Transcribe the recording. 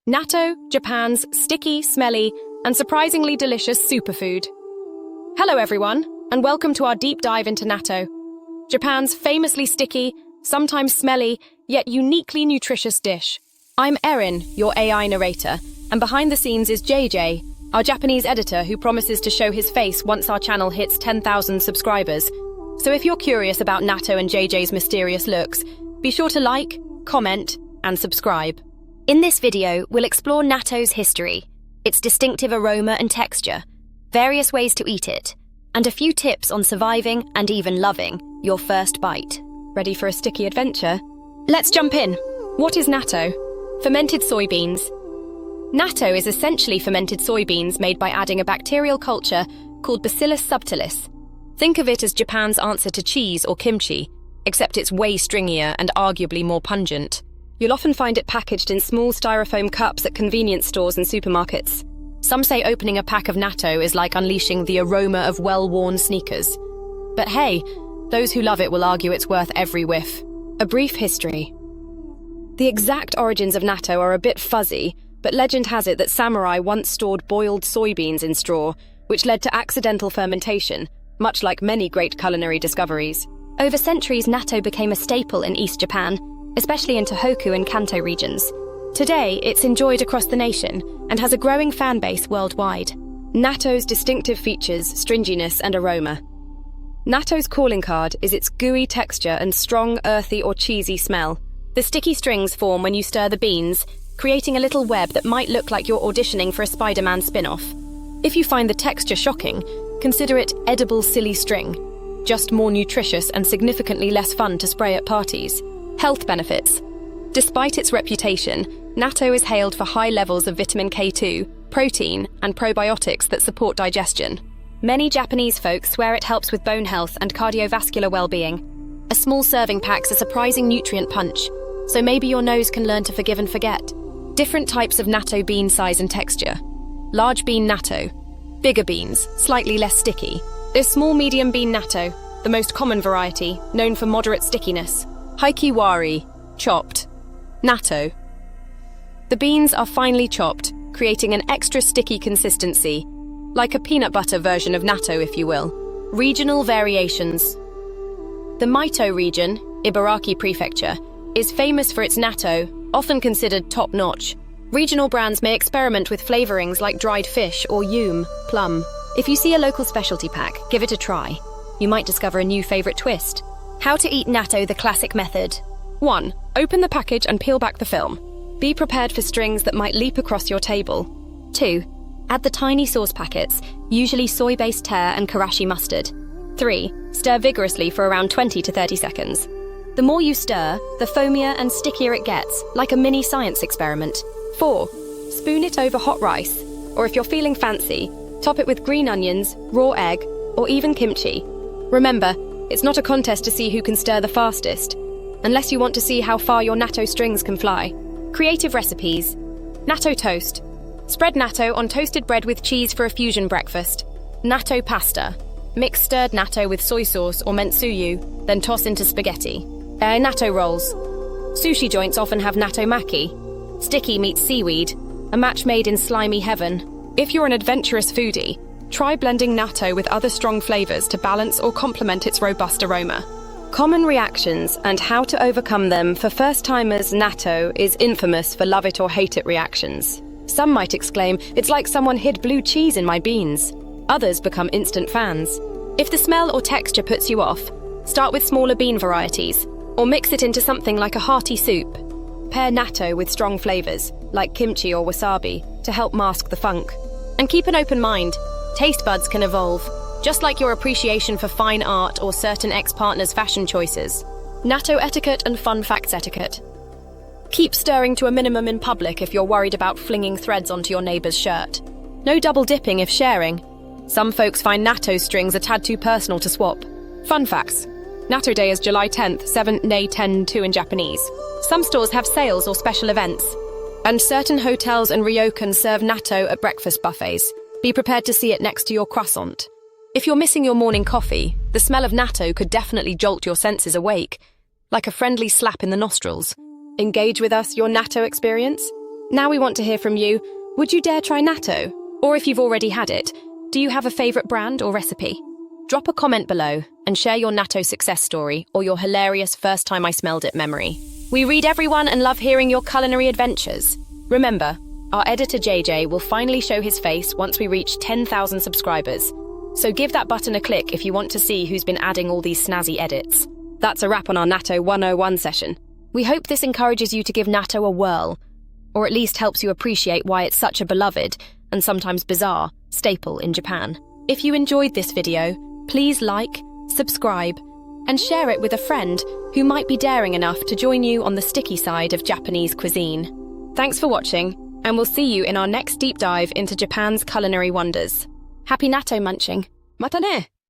Natto, Japan's sticky, smelly, and surprisingly delicious superfood. Hello everyone, and welcome to our deep dive into natto, Japan's famously sticky, sometimes smelly, yet uniquely nutritious dish. I'm Erin, your AI narrator, and behind the scenes is JJ, our Japanese editor who promises to show his face once our channel hits 10,000 subscribers. So if you're curious about Natto and JJ's mysterious looks, be sure to like, comment, and subscribe. In this video, we'll explore natto's history, its distinctive aroma and texture, various ways to eat it, and a few tips on surviving and even loving your first bite. Ready for a sticky adventure? Let's jump in. What is natto? Fermented soybeans. Natto is essentially fermented soybeans made by adding a bacterial culture called Bacillus subtilis. Think of it as Japan's answer to cheese or kimchi, except it's way stringier and arguably more pungent. You'll often find it packaged in small styrofoam cups at convenience stores and supermarkets. Some say opening a pack of natto is like unleashing the aroma of well-worn sneakers. But hey, those who love it will argue it's worth every whiff. A brief history. The exact origins of natto are a bit fuzzy, but legend has it that samurai once stored boiled soybeans in straw, which led to accidental fermentation, much like many great culinary discoveries. Over centuries, natto became a staple in East Japan, especially in Tohoku and Kanto regions. Today, it's enjoyed across the nation and has a growing fan base worldwide. Natto's distinctive features, stringiness and aroma. Natto's calling card is its gooey texture and strong, earthy or cheesy smell. The sticky strings form when you stir the beans, creating a little web that might look like you're auditioning for a Spider-Man spin-off. If you find the texture shocking, consider it edible silly string, just more nutritious and significantly less fun to spray at parties. Health benefits. Despite its reputation, natto is hailed for high levels of vitamin K2, protein, and probiotics that support digestion. Many Japanese folks swear it helps with bone health and cardiovascular well-being. A small serving packs a surprising nutrient punch, so maybe your nose can learn to forgive and forget. Different types of natto bean size and texture. Large bean natto. Bigger beans, slightly less sticky. There's small medium bean natto, the most common variety, known for moderate stickiness. Haikiwari, chopped. Natto. The beans are finely chopped, creating an extra sticky consistency, like a peanut butter version of natto, if you will. Regional variations. The Mito region, Ibaraki Prefecture, is famous for its natto, often considered top-notch. Regional brands may experiment with flavorings like dried fish or yume, plum. If you see a local specialty pack, give it a try. You might discover a new favorite twist. How to eat natto the classic method. 1. Open the package and peel back the film. Be prepared for strings that might leap across your table. 2. Add the tiny sauce packets, usually soy-based tear and karashi mustard. 3. Stir vigorously for around 20 to 30 seconds. The more you stir, the foamier and stickier it gets, like a mini science experiment. 4. Spoon it over hot rice, or if you're feeling fancy, top it with green onions, raw egg, or even kimchi. Remember, it's not a contest to see who can stir the fastest, unless you want to see how far your natto strings can fly. Creative recipes. Natto toast. Spread natto on toasted bread with cheese for a fusion breakfast. Natto pasta. Mix stirred natto with soy sauce or mentsuyu, then toss into spaghetti. Natto rolls. Sushi joints often have natto maki. Sticky meets seaweed, a match made in slimy heaven. If you're an adventurous foodie, try blending natto with other strong flavors to balance or complement its robust aroma. Common reactions and how to overcome them. For first-timers, natto is infamous for love it or hate it reactions. Some might exclaim, "It's like someone hid blue cheese in my beans." Others become instant fans. If the smell or texture puts you off, start with smaller bean varieties, or mix it into something like a hearty soup. Pair natto with strong flavors, like kimchi or wasabi, to help mask the funk. And keep an open mind. Taste buds can evolve, just like your appreciation for fine art or certain ex-partner's fashion choices. Natto etiquette and fun facts etiquette. Keep stirring to a minimum in public if you're worried about flinging threads onto your neighbor's shirt. No double dipping if sharing. Some folks find natto strings a tad too personal to swap. Fun facts. Natto Day is July 10th, 7 Nay 10-2 in Japanese. Some stores have sales or special events. And certain hotels and ryokan serve natto at breakfast buffets. Be prepared to see it next to your croissant. If you're missing your morning coffee, the smell of natto could definitely jolt your senses awake, like a friendly slap in the nostrils. Engage with us your natto experience? Now we want to hear from you. Would you dare try natto? Or if you've already had it, do you have a favourite brand or recipe? Drop a comment below and share your natto success story or your hilarious first time I smelled it memory. We read everyone and love hearing your culinary adventures. Remember, our editor JJ will finally show his face once we reach 10,000 subscribers. So give that button a click if you want to see who's been adding all these snazzy edits. That's a wrap on our Natto 101 session. We hope this encourages you to give natto a whirl, or at least helps you appreciate why it's such a beloved, and sometimes bizarre, staple in Japan. If you enjoyed this video, please like, subscribe, and share it with a friend who might be daring enough to join you on the sticky side of Japanese cuisine. Thanks for watching, and we'll see you in our next deep dive into Japan's culinary wonders. Happy natto munching. Mata ne!